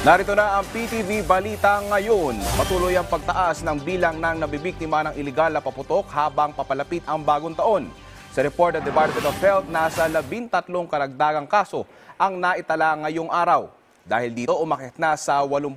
Narito na ang PTV Balita ngayon. Patuloy ang pagtaas ng bilang ng nabibiktima ng iligal na paputok habang papalapit ang bagong taon. Sa report ng Department of Health, nasa 13 karagdagang kaso ang naitala ngayong araw. Dahil dito, umakyat na sa 88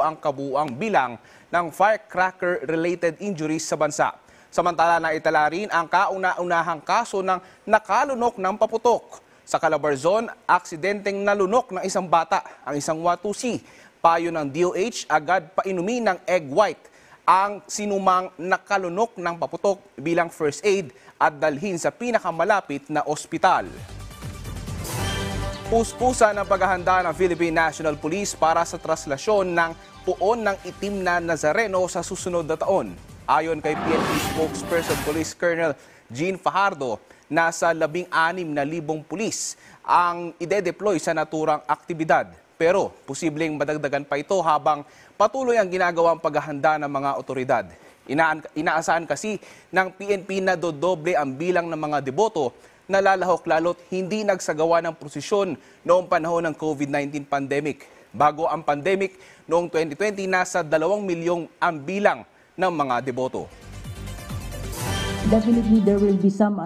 ang kabuuang bilang ng firecracker-related injuries sa bansa. Samantala, naitala rin ang kauna-unahang kaso ng nakalunok ng paputok. Sa Calabarzon, aksidenteng nalunok ng isang bata ang isang watusi. Payo ng DOH, agad painumin ng egg white ang sinumang nakalunok ng paputok bilang first aid at dalhin sa pinakamalapit na ospital. Puspusa ng paghahanda ng Philippine National Police para sa traslasyon ng puon ng itim na Nazareno sa susunod na taon. Ayon kay PNP spokesperson Police Colonel Jean Fajardo, nasa 16,000 pulis ang ide-deploy sa naturang aktibidad. Pero posibleng madagdagan pa ito habang patuloy ang ginagawang paghahanda ng mga otoridad. Inaasahan kasi ng PNP na dodoble ang bilang ng mga deboto na lalahok lalo't hindi nagsagawa ng prosesyon noong panahon ng COVID-19 pandemic. Bago ang pandemic noong 2020, nasa 2 milyong ang bilang ng mga deboto. Definitely there will be some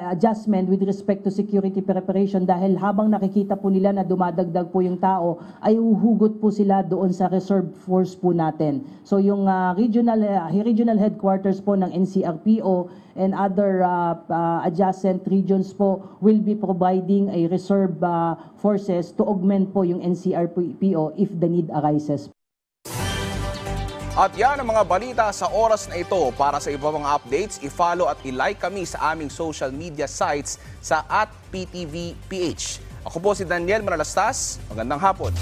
adjustment with respect to security preparation dahil habang nakikita po nila na dumadagdag po yung tao, ay uhugot po sila doon sa reserve force po natin. So yung regional headquarters po ng NCRPO and other adjacent regions po will be providing a reserve forces to augment po yung NCRPO if the need arises. At yan ang mga balita sa oras na ito. Para sa iba mga updates, i-follow at i-like kami sa aming social media sites sa @PTVPH. Ako po si Daniel Manalastas. Magandang hapon.